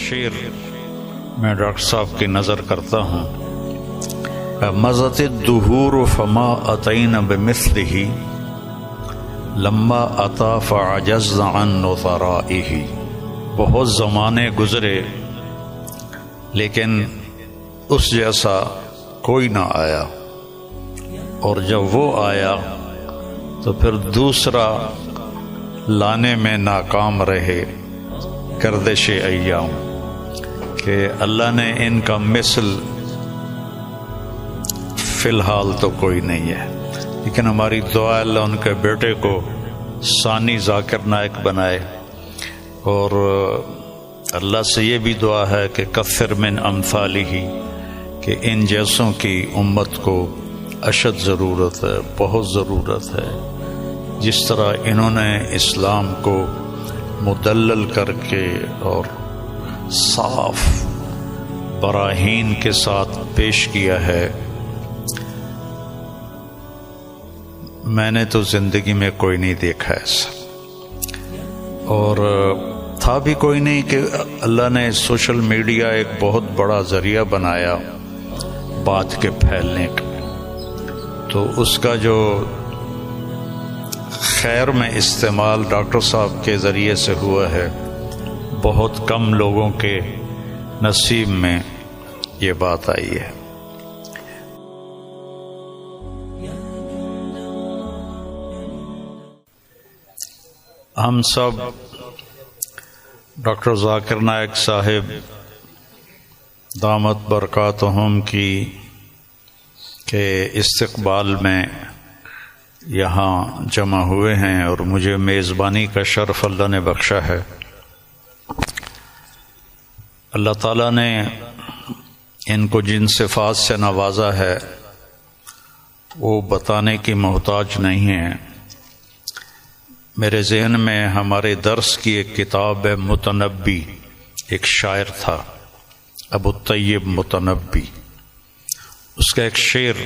شعر میں ڈاکٹر صاحب کی نظر کرتا ہوں. مضت الدہور فما اتینا بمثلہ لما اتا فعجزنا عن نظرائہ. بہت زمانے گزرے لیکن اس جیسا کوئی نہ آیا، اور جب وہ آیا تو پھر دوسرا لانے میں ناکام رہے. گردش ایام کہ اللہ نے ان کا مثل فی الحال تو کوئی نہیں ہے، لیکن ہماری دعا اللہ ان کے بیٹے کو ثانی ذاکر نائک بنائے، اور اللہ سے یہ بھی دعا ہے کہ کثر من امثالہ، کہ ان جیسوں کی امت کو اشد ضرورت ہے، بہت ضرورت ہے. جس طرح انہوں نے اسلام کو مدلل کر کے اور صاف براہین کے ساتھ پیش کیا ہے، میں نے تو زندگی میں کوئی نہیں دیکھا ایسا، اور تھا بھی کوئی نہیں کہ اللہ نے سوشل میڈیا ایک بہت بڑا ذریعہ بنایا بات کے پھیلنے کا. تو اس کا جو خیر میں استعمال ڈاکٹر صاحب کے ذریعے سے ہوا ہے، بہت کم لوگوں کے نصیب میں یہ بات آئی ہے. ہم سب ڈاکٹر ذاکر نائک صاحب دامت برکاتہم کی کے استقبال میں یہاں جمع ہوئے ہیں، اور مجھے میزبانی کا شرف اللہ نے بخشا ہے. اللہ تعالیٰ نے ان کو جن صفات سے نوازا ہے وہ بتانے کی محتاج نہیں ہے. میرے ذہن میں ہمارے درس کی ایک کتاب ہے متنبی، ایک شاعر تھا ابو الطیب متنبی، اس کا ایک شعر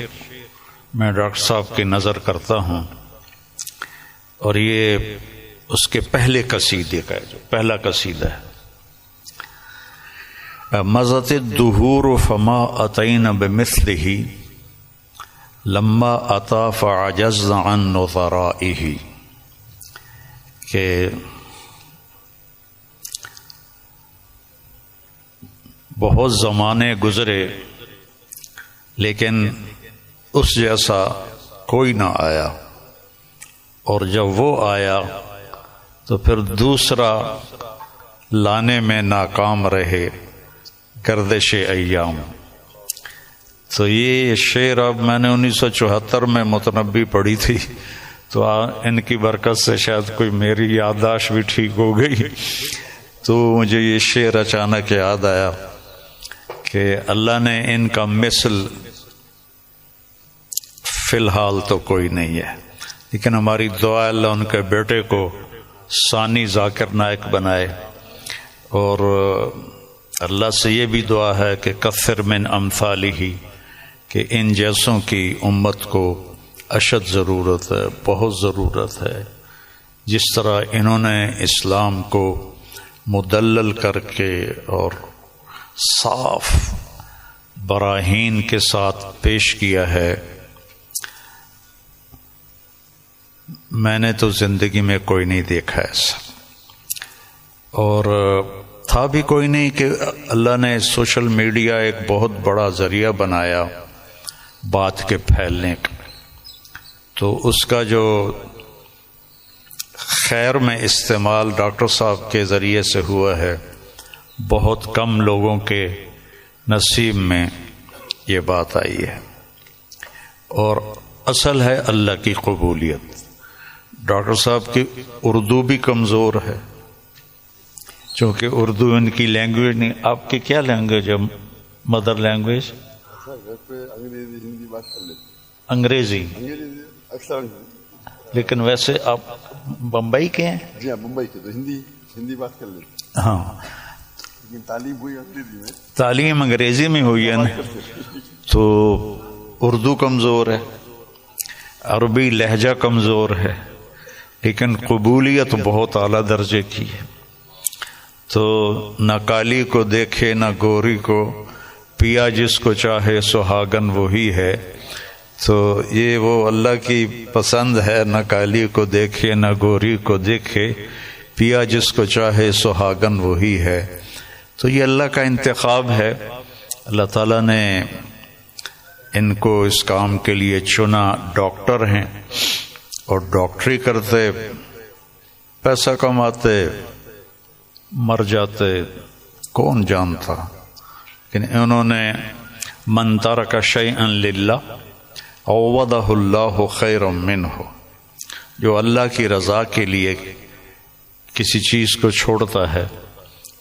میں ڈاکٹر صاحب کی نظر کرتا ہوں، اور یہ اس کے پہلے قصیدے کا ہے، جو پہلا قصیدہ ہے. مضت الدہور فما اتینا بمثلہ لما اتا فعجزنا عن نظرائہ. کہ بہت زمانے گزرے لیکن اس جیسا کوئی نہ آیا، اور جب وہ آیا تو پھر دوسرا لانے میں ناکام رہے. گردش ایام. تو یہ شعر اب میں نے 1974 میں متنبی پڑھی تھی، تو ان کی برکت سے شاید کوئی میری یادداشت بھی ٹھیک ہو گئی، تو مجھے یہ شعر اچانک یاد آیا کہ اللہ نے ان کا مثل فی الحال تو کوئی نہیں ہے، لیکن ہماری دعا اللہ ان کے بیٹے کو ثانی ذاکر نائک بنائے، اور اللہ سے یہ بھی دعا ہے کہ کثر من امثالہ، کہ ان جیسوں کی امت کو اشد ضرورت ہے، بہت ضرورت ہے. جس طرح انہوں نے اسلام کو مدلل کر کے اور صاف براہین کے ساتھ پیش کیا ہے، میں نے تو زندگی میں کوئی نہیں دیکھا ایسا، اور تھا بھی کوئی نہیں کہ اللہ نے سوشل میڈیا ایک بہت بڑا ذریعہ بنایا بات کے پھیلنے کا. تو اس کا جو خیر میں استعمال ڈاکٹر صاحب کے ذریعے سے ہوا ہے، بہت کم لوگوں کے نصیب میں یہ بات آئی ہے، اور اصل ہے اللہ کی قبولیت. ڈاکٹر صاحب کی اردو بھی کمزور ہے، چونکہ اردو ان کی لینگویج نہیں. آپ کی کیا لینگویج ہے مدر لینگویج؟ انگریزی. لیکن ویسے آپ بمبئی کے ہیں؟ جی ہاں بمبئی کے، تو ہندی بات کر لیتے. ہاں، لیکن تعلیم ہوئی انگریزی میں. تعلیم انگریزی میں ہوئی ہے نا، تو اردو کمزور ہے، عربی لہجہ کمزور ہے، لیکن قبولیت بہت اعلیٰ درجے کی ہے. تو نہ کالی کو دیکھے نہ گوری کو، پیا جس کو چاہے سہاگن وہی ہے۔ تو یہ وہ اللہ کی پسند ہے، نہ کالی کو دیکھے نہ گوری کو دیکھے، پیا جس کو چاہے سہاگن وہی ہے۔ تو یہ اللہ کا انتخاب ہے، اللہ تعالیٰ نے ان کو اس کام کے لیے چنا۔ ڈاکٹر ہیں اور ڈاکٹری کرتے، پیسہ کماتے، مر جاتے، کون جانتا، لیکن انہوں نے من ترک شیئا للہ عوضہ اللہ خیرا منہ، جو اللہ کی رضا کے لیے کسی چیز کو چھوڑتا ہے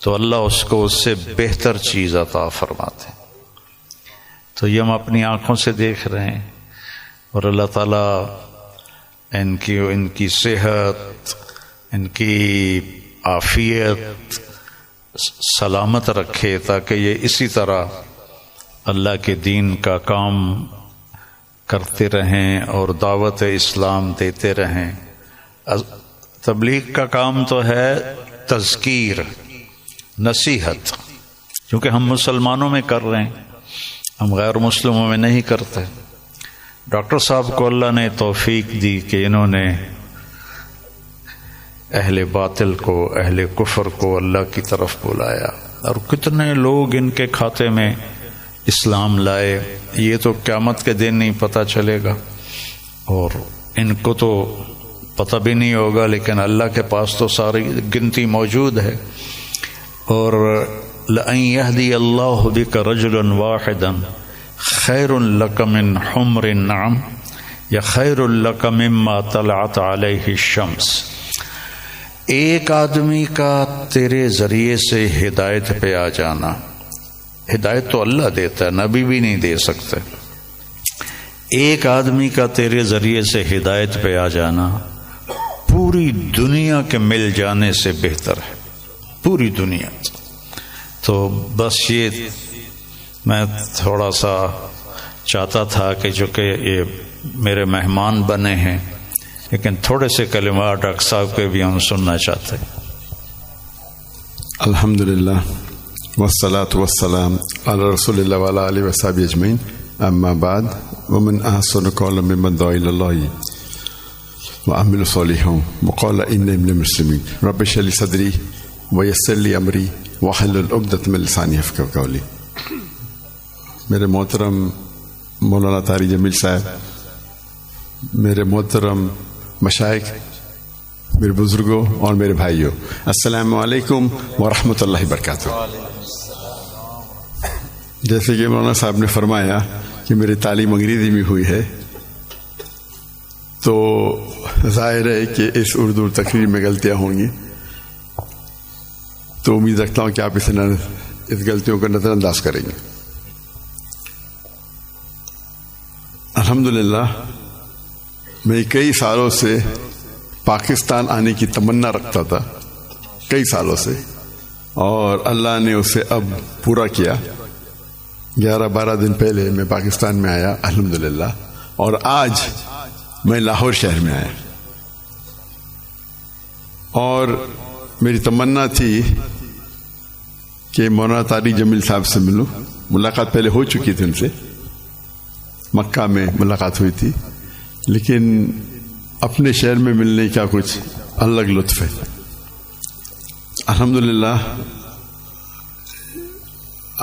تو اللہ اس کو اس سے بہتر چیز عطا فرماتے ہیں۔ تو یہ ہم اپنی آنکھوں سے دیکھ رہے ہیں، اور اللہ تعالیٰ ان کی صحت، ان کی عافیت سلامت رکھے، تاکہ یہ اسی طرح اللہ کے دین کا کام کرتے رہیں اور دعوت اسلام دیتے رہیں۔ تبلیغ کا کام تو ہے تذکیر، نصیحت، کیونکہ ہم مسلمانوں میں کر رہے ہیں، ہم غیر مسلموں میں نہیں کرتے۔ ڈاکٹر صاحب کو اللہ نے توفیق دی کہ انہوں نے اہل باطل کو، اہل کفر کو اللہ کی طرف بلایا، اور کتنے لوگ ان کے کھاتے میں اسلام لائے، یہ تو قیامت کے دن نہیں پتہ چلے گا، اور ان کو تو پتہ بھی نہیں ہوگا، لیکن اللہ کے پاس تو ساری گنتی موجود ہے۔ اور لَأَن يَهْدِيَ اللَّهُ بِكَ رَجُلًا وَاحِدًا خَيْرٌ لَكَ مِنْ حُمْرِ النَّعَمِ یا خَيْرٌ لَكَ مِمَّا طَلَعَتْ عَلَيْهِ الشَّمْسُ، ایک آدمی کا تیرے ذریعے سے ہدایت پہ آ جانا، ہدایت تو اللہ دیتا ہے، نبی بھی نہیں دے سکتے، ایک آدمی کا تیرے ذریعے سے ہدایت پہ آ جانا پوری دنیا کے مل جانے سے بہتر ہے، پوری دنیا۔ تو بس یہ میں تھوڑا سا چاہتا تھا کہ جو کہ یہ میرے مہمان بنے ہیں، لیکن تھوڑے سے کلمات ڈاکٹر صاحب کے بھی ہم سننا چاہتے ہیں۔ الحمدللہ والصلاة والسلام علی رسول اللہ وعلی آلہ وصحبہ اجمعین، اما بعد، ومن احسن قولا ممن دعا الی اللہ وعمل صالحا وقال انی من المسلمین، رب اشرح لی صدری ویسر لی امری واحلل عقدۃ من لسانی یفقہوا قولی۔ میرے محترم مولانا طاری جمیل صاحب، میرے محترم مشائخ، میرے بزرگوں اور میرے بھائیوں، السلام علیکم ورحمۃ اللہ وبرکاتہ۔ جیسے کہ مولانا صاحب نے فرمایا کہ میری تعلیم انگریزی میں ہوئی ہے، تو ظاہر ہے کہ اس اردو تقریر میں غلطیاں ہوں گی، تو امید رکھتا ہوں کہ آپ اس غلطیوں کو نظر انداز کریں گے۔ الحمدللہ میں کئی سالوں سے پاکستان آنے کی تمنا رکھتا تھا، کئی سالوں سے، اور اللہ نے اسے اب پورا کیا۔ 11-12 دن پہلے میں پاکستان میں آیا الحمدللہ، اور آج میں لاہور شہر میں آیا، اور میری تمنا تھی کہ مولانا طاری جمیل صاحب سے ملوں۔ ملاقات پہلے ہو چکی تھی ان سے، مکہ میں ملاقات ہوئی تھی، لیکن اپنے شہر میں ملنے کا کچھ الگ لطف ہے۔ الحمدللہ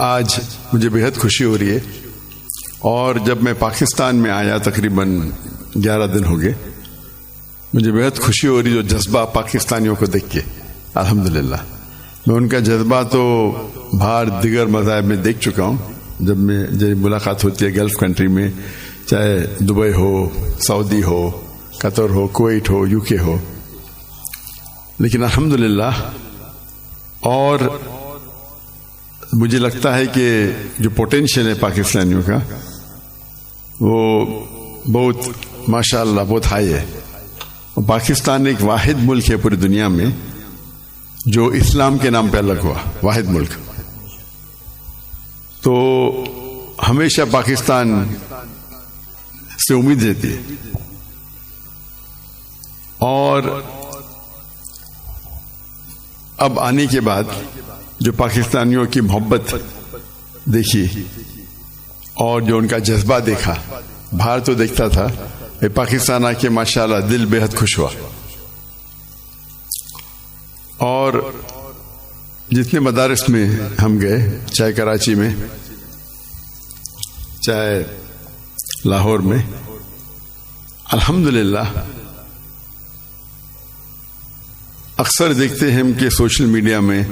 آج مجھے بہت خوشی ہو رہی ہے، اور جب میں پاکستان میں آیا تقریباً 11 دن ہو گئے، مجھے بہت خوشی ہو رہی جو جذبہ پاکستانیوں کو دیکھ کے۔ الحمدللہ میں ان کا جذبہ تو باہر دیگر مذاہب میں دیکھ چکا ہوں، جب ملاقات ہوتی ہے گلف کنٹری میں، چاہے Dubai who, Saudi who, Qatar who, Kuwait who, you کے ہو، لیکن الحمدللہ، اور مجھے لگتا ہے کہ جو پوٹینشیل ہے پاکستانیوں کا وہ بہت ماشاءاللہ بہت ہائی ہے۔ اور پاکستان ایک واحد ملک ہے پوری دنیا میں جو اسلام کے نام پہ الگ ہوا، واحد ملک۔ تو ہمیشہ پاکستان سے امید رہتی ہے، اور اب آنے کے بعد جو پاکستانیوں کی محبت دیکھی اور جو ان کا جذبہ دیکھا، باہر تو دیکھتا تھا، پاکستان آ کے ماشاءاللہ دل بے حد خوش ہوا. اور جتنے مدارس میں ہم گئے، چاہے کراچی میں، چاہے لاہور میں، الحمدللہ اکثر دیکھتے ہیں ہم کہ سوشل میڈیا میں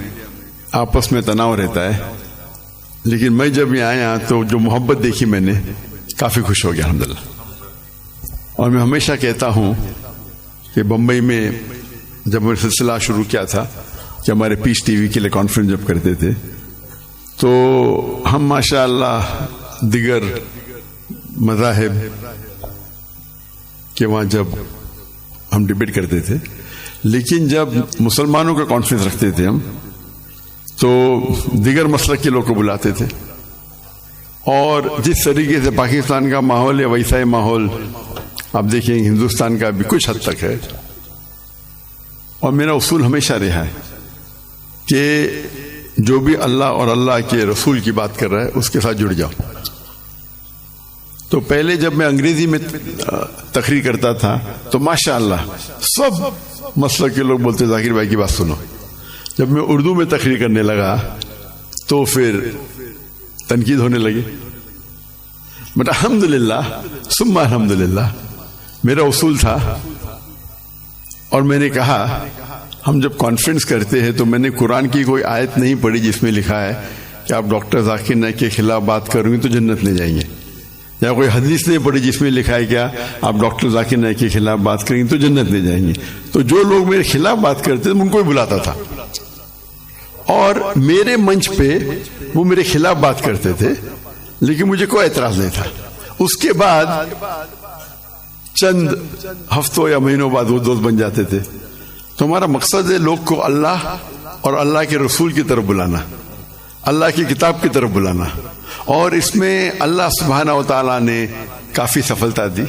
آپس میں تناؤ رہتا ہے، لیکن میں جب یہ آیا تو جو محبت دیکھی میں نے، کافی خوش ہو گیا الحمدللہ. اور میں ہمیشہ کہتا ہوں کہ بمبئی میں جب میں سلسلہ شروع کیا تھا کہ ہمارے پیس ٹی وی کے لیے کانفرنس جب کرتے تھے، تو ہم ماشاءاللہ دیگر مذاہب کے وہاں جب ہم ڈبیٹ کرتے تھے، لیکن جب مسلمانوں کا کانفرنس رکھتے تھے ہم، تو دیگر مسلک کے لوگ کو بلاتے تھے. اور جس طریقے سے پاکستان کا ماحول ہے ویسا ہی ماحول آپ دیکھیں ہندوستان کا بھی کچھ حد تک ہے. اور میرا اصول ہمیشہ رہا ہے کہ جو بھی اللہ اور اللہ کے رسول کی بات کر رہا ہے اس کے ساتھ جڑ جاؤ. تو پہلے جب میں انگریزی میں تقریر کرتا تھا تو ماشاءاللہ سب مسلک کے لوگ بولتے ذاکر بھائی کی بات سنو. جب میں اردو میں تقریر کرنے لگا تو پھر تنقید ہونے لگی. بٹ الحمدللہ ثم الحمدللہ میرا اصول تھا، اور میں نے کہا ہم جب کانفرنس کرتے ہیں تو میں نے قرآن کی کوئی آیت نہیں پڑھی جس میں لکھا ہے کہ آپ ڈاکٹر ذاکر نائک کے خلاف بات کریں گے تو جنت لے جائیں گے، یا کوئی حدیث نہیں پڑھی جس میں لکھا ہے کیا آپ ڈاکٹر ذاکر نائک کے خلاف بات کریں گے تو جنت لے جائیں گے. تو جو لوگ میرے خلاف بات کرتے تھے ان کو بھی بلاتا تھا، اور میرے منچ پہ وہ میرے خلاف بات کرتے تھے لیکن مجھے کوئی اعتراض نہیں تھا. اس کے بعد چند ہفتوں یا مہینوں بعد وہ دوست بن جاتے تھے. تو ہمارا مقصد ہے لوگ کو اللہ اور اللہ کے رسول کی طرف بلانا، اللہ کی کتاب کی طرف بلانا، اور اس میں اللہ سبحانہ و تعالیٰ نے کافی سفلتا دی.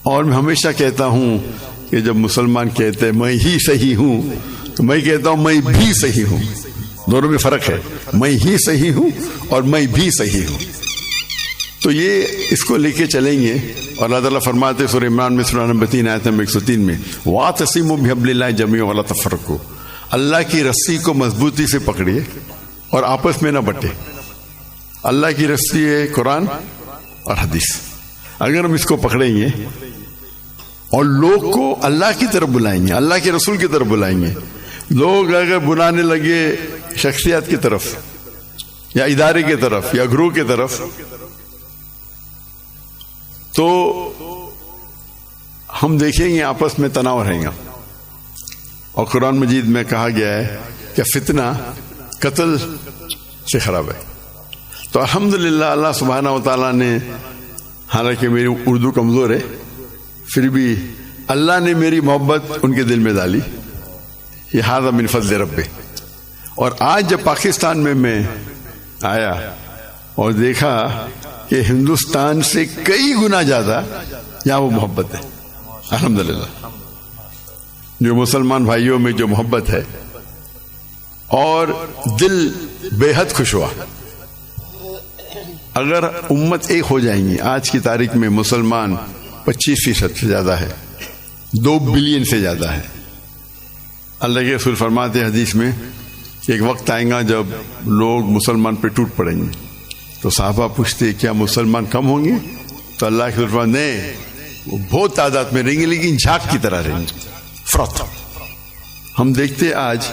اور میں ہمیشہ کہتا ہوں کہ جب مسلمان کہتے ہیں میں ہی صحیح ہوں تو میں کہتا ہوں میں بھی صحیح ہوں. دونوں میں فرق ہے، میں ہی صحیح ہوں اور میں بھی صحیح ہوں. تو یہ اس کو لے کے چلیں گے. اور اللہ تعالیٰ فرماتے سورہ عمران میں سورہ نمبر 3 آیت نمبر 103 میں وَاعْتَصِمُوا بِحَبْلِ اللَّهِ جَمِيعًا وَلَا تَفَرَّقُوا، اللہ کی رسی کو مضبوطی سے پکڑیے اور آپس میں نہ بٹے. اللہ کی رسی ہے قرآن اور حدیث. اگر ہم اس کو پکڑیں گے اور لوگ کو اللہ کی طرف بلائیں گے، اللہ کے رسول کی طرف بلائیں گے، لوگ اگر بلانے لگے شخصیات کی طرف یا ادارے کی طرف یا گروہ کی طرف تو ہم دیکھیں گے آپس میں تناؤ رہیں گا. اور قرآن مجید میں کہا گیا ہے کہ فتنہ قتل سے خراب ہے. تو الحمدللہ اللہ سبحانہ و تعالیٰ نے، حالانکہ میری اردو کمزور ہے پھر بھی اللہ نے میری محبت ان کے دل میں ڈالی. یہ ھذا من فضل رب. اور آج جب پاکستان میں آیا اور دیکھا کہ ہندوستان سے کئی گنا زیادہ یہاں وہ محبت ہے الحمدللہ. جو مسلمان بھائیوں میں جو محبت ہے اور دل بے حد خوش ہوا. اگر امت ایک ہو جائیں گی، آج کی تاریخ میں مسلمان 25% سے زیادہ ہے، 2 بلین سے زیادہ ہے. اللہ کے رسول فرماتے ہیں حدیث میں کہ ایک وقت آئے گا جب لوگ مسلمان پہ ٹوٹ پڑیں گے. تو صحابہ پوچھتے کیا مسلمان کم ہوں گے؟ تو اللہ کے رسول فرماتے نہیں، وہ بہت تعداد میں رہیں گے لیکن جھاگ کی طرح رہیں گے. فرات ہم دیکھتے آج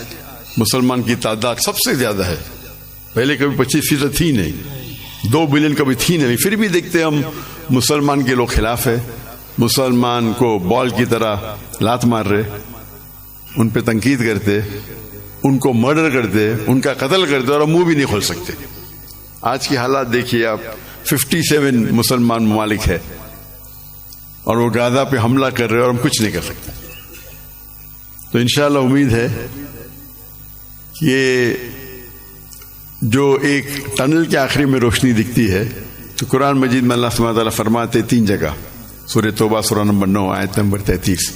مسلمان کی تعداد سب سے زیادہ ہے. پہلے کبھی 25% تھی نہیں، 2 بلین کبھی تھی نہیں، پھر بھی دیکھتے ہم مسلمان کے لوگ خلاف ہے. مسلمان کو بال کی طرح لات مار رہے، ان پہ تنقید کرتے، ان کو مرڈر کرتے، ان کا قتل کرتے، اور ہم منہ بھی نہیں کھول سکتے. آج کی حالات دیکھیے آپ، 57 مسلمان ممالک ہے اور وہ غزہ پہ حملہ کر رہے اور ہم کچھ نہیں کر سکتے. تو انشاءاللہ امید ہے کہ جو ایک ٹنل کے آخری میں روشنی دکھتی ہے تو قرآن مجید میں اللہ سبحانہ تعالیٰ فرماتے 3 جگہ، سورہ توبہ سورہ نمبر 9 آیت نمبر 33،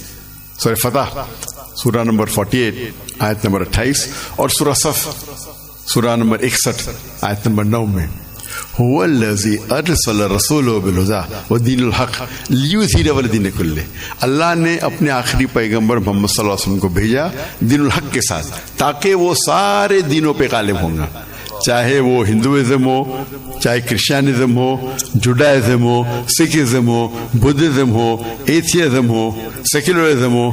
سورہ فتح سورہ نمبر 48 آیت نمبر 28 اور سورہ صف سورہ نمبر 61 آیت نمبر 9 میں هو الذی ارسل رسولہ بالہدی ودین الحق لیظہرہ علی الدین کلہ. اللہ نے اپنے آخری پیغمبر محمد صلی اللہ علیہ وسلم کو بھیجا دین الحق کے ساتھ تاکہ وہ سارے دینوں پہ غالب ہوں گا، چاہے وہ ہندوازم ہو، چاہے کرسچینزم ہو، جوڈائزم ہو، سکھزم ہو، بدھزم ہو، ایتھیزم ہو، سیکولرزم ہو،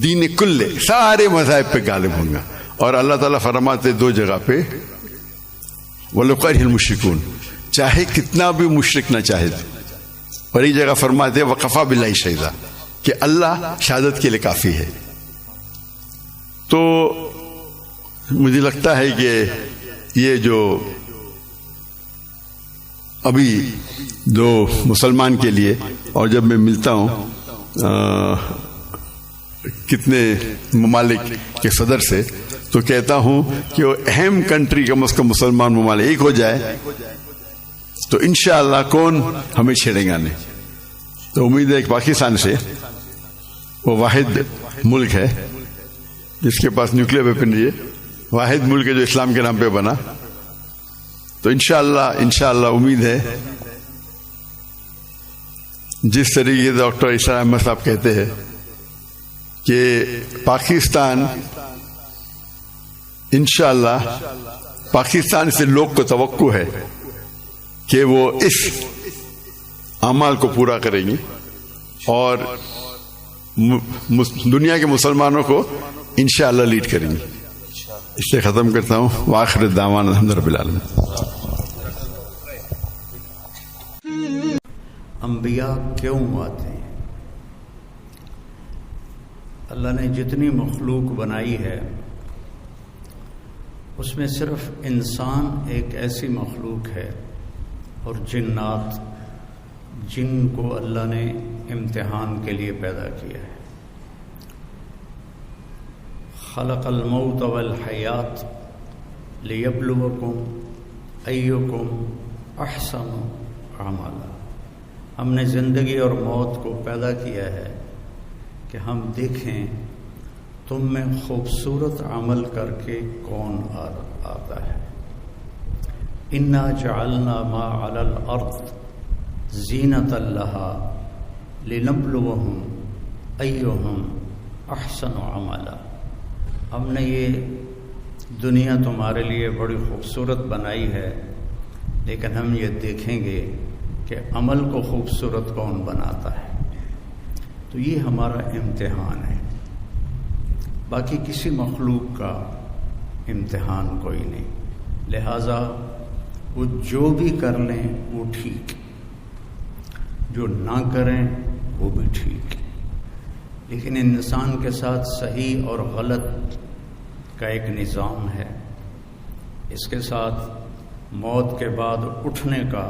دین کلے سارے مذاہب پہ غالب ہوں گا. اور اللہ تعالیٰ فرماتے دو جگہ پہ وَلَوْ كَرِهَ الْمُشْرِكُونَ، چاہے کتنا بھی مشرک نہ چاہے. اور ایک جگہ فرماتے وَكَفَى بِاللَّهِ شَهِيدًا کہ اللہ شہادت کے لیے کافی ہے. تو مجھے لگتا ہے کہ یہ جو ابھی جو مسلمان کے لیے، اور جب میں ملتا ہوں کتنے ممالک کے صدر سے تو کہتا ہوں کہ وہ اہم کنٹری کم از کم مسلمان ممالک ایک ہو جائے تو انشاءاللہ کون ہمیں چھیڑے گا نہیں. تو امید ہے کہ پاکستان سے وہ واحد ملک ہے جس کے پاس نیوکلیر ویپنری ہے، واحد ملک ہے جو اسلام کے نام پہ بنا. تو انشاءاللہ امید ہے جس طریقے سے ڈاکٹر اسرار احمد صاحب کہتے ہیں کہ پاکستان انشاءاللہ پاکستان سے لوگ کو توقع ہے کہ وہ اس اعمال کو پورا کریں گی اور دنیا کے مسلمانوں کو انشاءاللہ لیڈ کریں گی. اس سے ختم کرتا ہوں. وآخر دعوانا الحمد رب العالمین. انبیاء کیوں آتے ہیں؟ اللہ نے جتنی مخلوق بنائی ہے اس میں صرف انسان ایک ایسی مخلوق ہے اور جنات جن کو اللہ نے امتحان کے لیے پیدا کیا ہے. خلق الموت والحیات لیبلوکم ایکم احسن عملا. ہم نے زندگی اور موت کو پیدا کیا ہے کہ ہم دیکھیں تم میں خوبصورت عمل کر کے کون آتا ہے. انا جعلنا ما علی الارض زینۃ لہا لنبلوہم ایہم احسن عملا. ہم نے یہ دنیا تمہارے لیے بڑی خوبصورت بنائی ہے لیکن ہم یہ دیکھیں گے کہ عمل کو خوبصورت کون بناتا ہے. تو یہ ہمارا امتحان ہے، باقی کسی مخلوق کا امتحان کوئی نہیں. لہذا وہ جو بھی کر لیں وہ ٹھیک، جو نہ کریں وہ بھی ٹھیک. لیکن انسان کے ساتھ صحیح اور غلط کا ایک نظام ہے، اس کے ساتھ موت کے بعد اٹھنے کا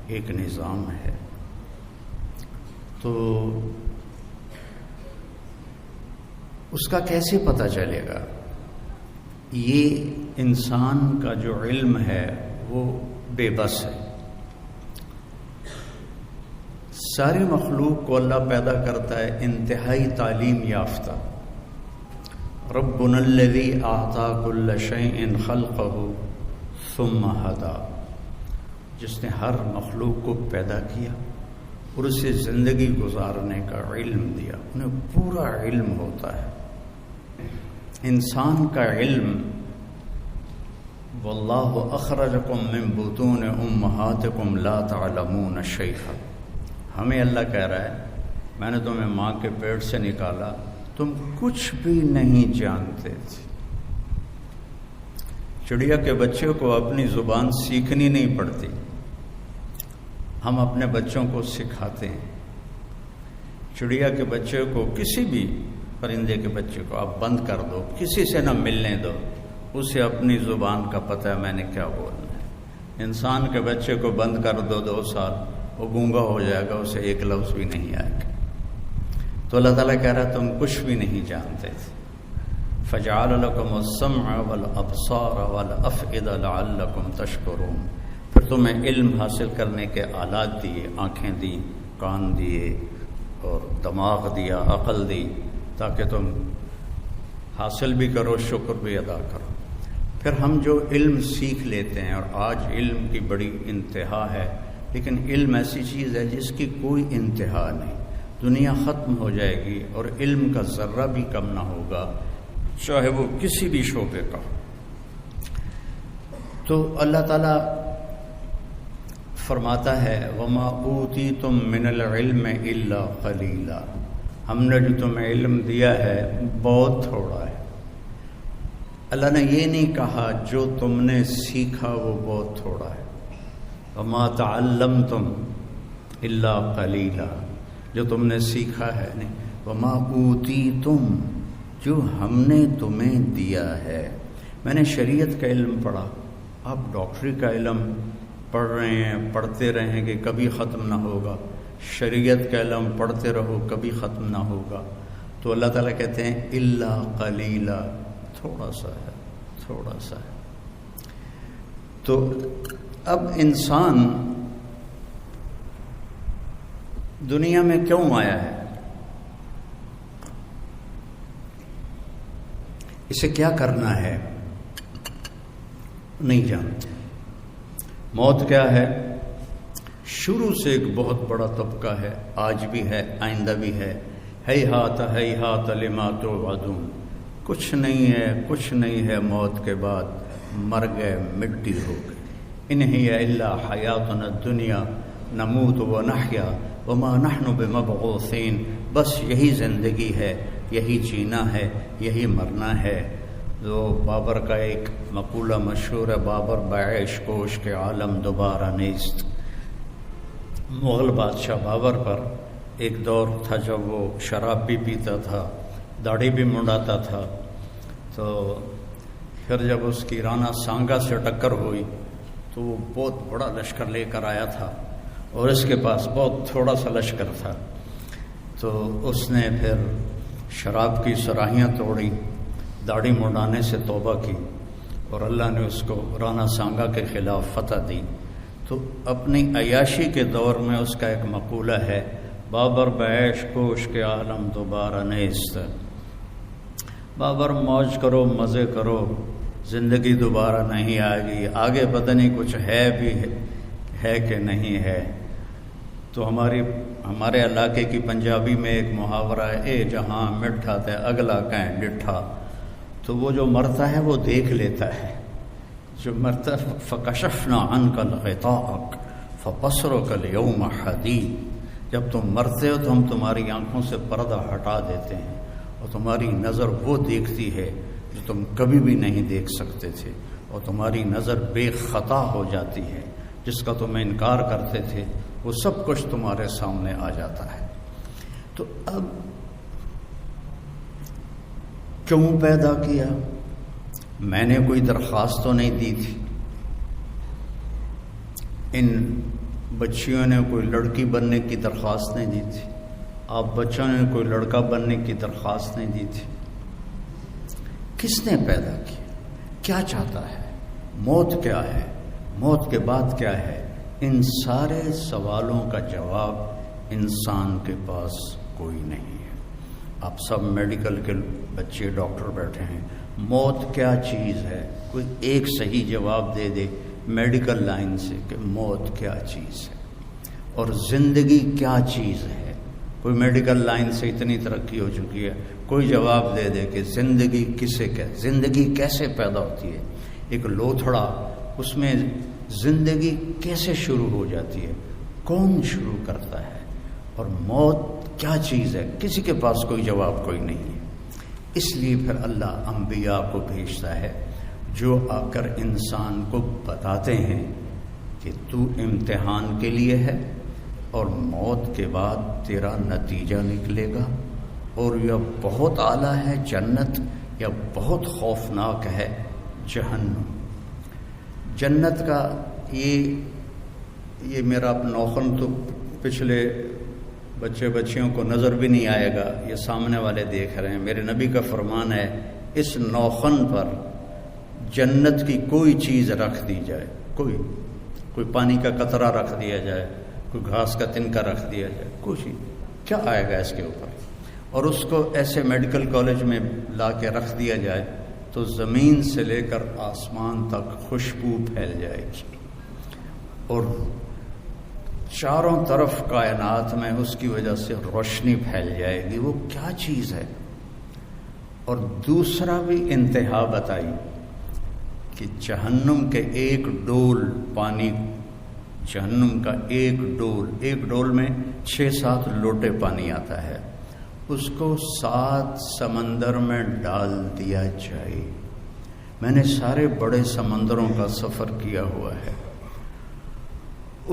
ایک نظام ہے. تو اس کا کیسے پتہ چلے گا؟ یہ انسان کا جو علم ہے وہ بے بس ہے. ساری مخلوق کو اللہ پیدا کرتا ہے انتہائی تعلیم یافتہ. ربنا الذی اعطى كل شیء خلقه ثم ہدی، جس نے ہر مخلوق کو پیدا کیا اور اسے زندگی گزارنے کا علم دیا. انہیں پورا علم ہوتا ہے. انسان کا علم واللہ اخرجکم من بطون امہاتکم لا تعلمون شیئا. ہمیں اللہ کہہ رہا ہے میں نے تمہیں ماں کے پیٹ سے نکالا، تم کچھ بھی نہیں جانتے تھے. چڑیا کے بچے کو اپنی زبان سیکھنی نہیں پڑتی، ہم اپنے بچوں کو سکھاتے ہیں. چڑیا کے بچے کو، کسی بھی پرندے کے بچے کو آپ بند کر دو، کسی سے نہ ملنے دو، اسے اپنی زبان کا پتہ ہے میں نے کیا بولنا ہے. انسان کے بچے کو بند کر دو 2 سال، وہ گونگا ہو جائے گا، اسے ایک لفظ بھی نہیں آئے گا. تو اللہ تعالیٰ کہہ رہا ہے تم کچھ بھی نہیں جانتے تھے. فجعل لکم السمع والابصار والافئدہ لعلکم تشکرون. پھر تمہیں علم حاصل کرنے کے آلات دیے، آنکھیں دی، کان دیے اور دماغ دیا، عقل دی، تاکہ تم حاصل بھی کرو، شکر بھی ادا کرو۔ پھر ہم جو علم سیکھ لیتے ہیں، اور آج علم کی بڑی انتہا ہے، لیکن علم ایسی چیز ہے جس کی کوئی انتہا نہیں، دنیا ختم ہو جائے گی اور علم کا ذرہ بھی کم نہ ہوگا، چاہے وہ کسی بھی شعبے کا۔ تو اللہ تعالیٰ فرماتا ہے وَمَا أُوتِيتُم مِّنَ الْعِلْمِ إِلَّا قَلِيلًا، ہم نے جو تمہیں علم دیا ہے بہت تھوڑا ہے۔ اللہ نے یہ نہیں کہا جو تم نے سیکھا وہ بہت تھوڑا ہے، وَمَا تَعَلَّمْتُمْ إِلَّا قَلِيلًا، جو تم نے سیکھا ہے نہیں، وَمَا أُوتِيتُم، جو ہم نے تمہیں دیا ہے۔ میں نے شریعت کا علم پڑھا، آپ ڈاکٹری کا علم پڑھ رہے ہیں، پڑھتے رہیں گے کبھی ختم نہ ہوگا، شریعت کا علم پڑھتے رہو کبھی ختم نہ ہوگا۔ تو اللہ تعالیٰ کہتے ہیں الا قلیلا، تھوڑا سا ہے، تھوڑا سا ہے۔ تو اب انسان دنیا میں کیوں آیا ہے؟ اسے کیا کرنا ہے؟ نہیں جانتے۔ موت کیا ہے؟ شروع سے ایک بہت بڑا طبقہ ہے، آج بھی ہے، آئندہ بھی ہے۔ ہیہات ہیہات لما توعدون، کچھ نہیں ہے، کچھ نہیں ہے موت کے بعد، مر گئے، مٹی ہو گئے۔ ان ہی الا حیاتنا الدنیا نموت ونحیا وما نحن بمبعوثین، بس یہی زندگی ہے، یہی جینا ہے، یہی مرنا ہے۔ جو بابر کا ایک مقولہ مشہور ہے، بابر بعیش کوش کے عالم دوبارہ نیست۔ مغل بادشاہ بابر پر ایک دور تھا جب وہ شراب بھی پیتا تھا، داڑھی بھی منڈاتا تھا، تو پھر جب اس کی رانا سانگا سے ٹکر ہوئی تو وہ بہت بڑا لشکر لے کر آیا تھا اور اس کے پاس بہت تھوڑا سا لشکر تھا۔ تو اس نے پھر شراب کی صراحیاں توڑی، داڑھی منڈانے سے توبہ کی، اور اللہ نے اس کو رانا سانگا کے خلاف فتح دی۔ تو اپنی عیاشی کے دور میں اس کا ایک مقولہ ہے، بابر بعیش کوش کے عالم دوبارہ نیست۔ بابر موج کرو، مزے کرو، زندگی دوبارہ نہیں آئے گی، آگے پتہ نہیں کچھ ہے بھی ہے کہ نہیں ہے۔ تو ہمارے علاقے کی پنجابی میں ایک محاورہ ہے، اے جہاں مٹھا تے اگلا کہیں ڈٹھا۔ تو وہ جو مرتا ہے وہ دیکھ لیتا ہے، جو مرتا فکشفنا عنک الغطاءک فبصرک اليوم حدید، جب تم مرتے ہو تو ہم تمہاری آنکھوں سے پردہ ہٹا دیتے ہیں اور تمہاری نظر وہ دیکھتی ہے جو تم کبھی بھی نہیں دیکھ سکتے تھے، اور تمہاری نظر بے خطا ہو جاتی ہے، جس کا تم انکار کرتے تھے وہ سب کچھ تمہارے سامنے آ جاتا ہے۔ تو اب کیوں پیدا کیا؟ میں نے کوئی درخواست تو نہیں دی تھی، ان بچیوں نے کوئی لڑکی بننے کی درخواست نہیں دی تھی، آپ بچوں نے کوئی لڑکا بننے کی درخواست نہیں دی تھی۔ کس نے پیدا کیا؟ کیا چاہتا ہے؟ موت کیا ہے؟ موت کے بعد کیا ہے؟ ان سارے سوالوں کا جواب انسان کے پاس کوئی نہیں ہے۔ آپ سب میڈیکل کے بچے ڈاکٹر بیٹھے ہیں، موت کیا چیز ہے؟ کوئی ایک صحیح جواب دے دے میڈیکل لائن سے کہ موت کیا چیز ہے، اور زندگی کیا چیز ہے؟ کوئی میڈیکل لائن سے اتنی ترقی ہو چکی ہے، کوئی جواب دے دے کہ زندگی کسے کہتے، زندگی کیسے پیدا ہوتی ہے؟ ایک لوتھڑا، اس میں زندگی کیسے شروع ہو جاتی ہے؟ کون شروع کرتا ہے؟ اور موت کیا چیز ہے؟ کسی کے پاس کوئی جواب کوئی نہیں ہے۔ اس لیے پھر اللہ انبیاء کو بھیجتا ہے جو آ کر انسان کو بتاتے ہیں کہ تو امتحان کے لیے ہے، اور موت کے بعد تیرا نتیجہ نکلے گا، اور یا بہت اعلیٰ ہے جنت، یا بہت خوفناک ہے جہنم۔ جنت کا یہ میرا نوخن تو پچھلے بچیوں کو نظر بھی نہیں آئے گا، یہ سامنے والے دیکھ رہے ہیں۔ میرے نبی کا فرمان ہے، اس نوخن پر جنت کی کوئی چیز رکھ دی جائے، کوئی پانی کا قطرہ رکھ دیا جائے، کوئی گھاس کا تنکا رکھ دیا جائے، کچھ کیا آئے گا اس کے اوپر؟ اور اس کو ایسے میڈیکل کالج میں لا کے رکھ دیا جائے تو زمین سے لے کر آسمان تک خوشبو پھیل جائے گی، اور چاروں طرف کائنات میں اس کی وجہ سے روشنی پھیل جائے گی. وہ کیا چیز ہے؟ اور دوسرا بھی انتہا بتائی کہ جہنم کے ایک ڈول پانی، جہنم کا ایک ڈول میں 6-7 لوٹے پانی آتا ہے، اس کو 7 سمندر میں ڈال دیا جائے. میں نے سارے بڑے سمندروں کا سفر کیا ہوا ہے.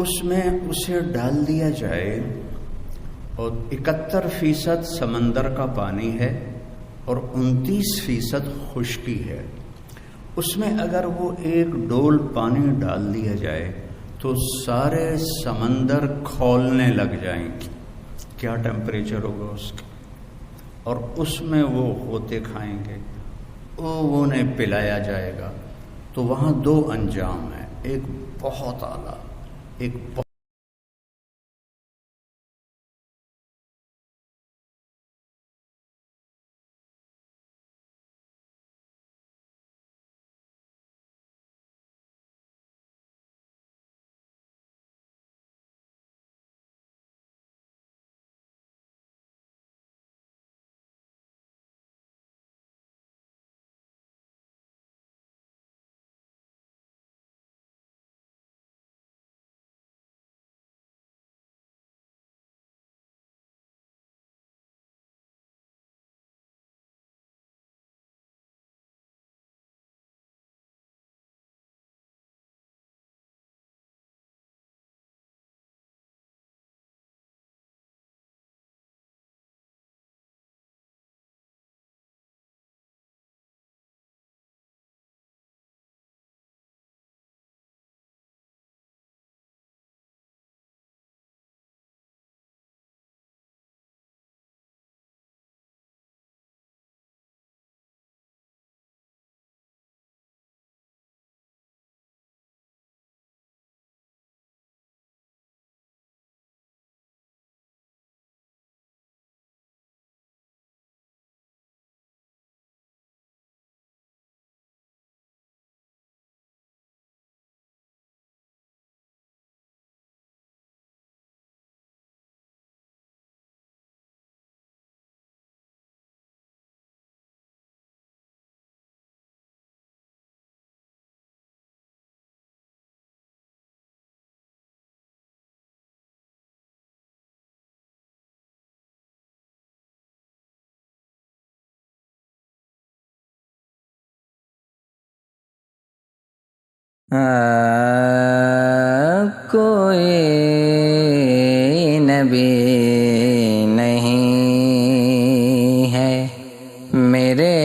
اس میں اسے ڈال دیا جائے اور 71% سمندر کا پانی ہے اور 29% خشکی ہے. اس میں اگر وہ ایک ڈول پانی ڈال دیا جائے تو سارے سمندر کھولنے لگ جائیں گے. کیا ٹیمپریچر ہوگا اس کا؟ اور اس میں وہ غوطے کھائیں گے، وہ انہیں پلایا جائے گا. تو وہاں 2 انجام ہیں، ایک بہت اعلیٰ، ایک بہت کوئی نبی نہیں ہے میرے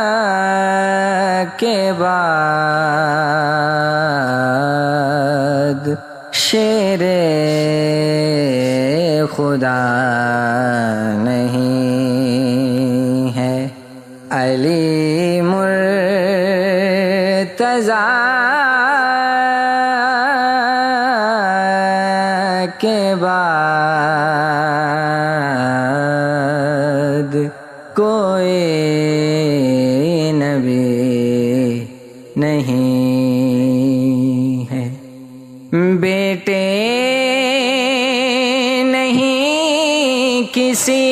مصطفیٰ کے بعد، شیر خدا نہیں ہے علی مرتضیٰ کے بعد کوئی نبی نہیں ہے. بیٹے نہیں کسی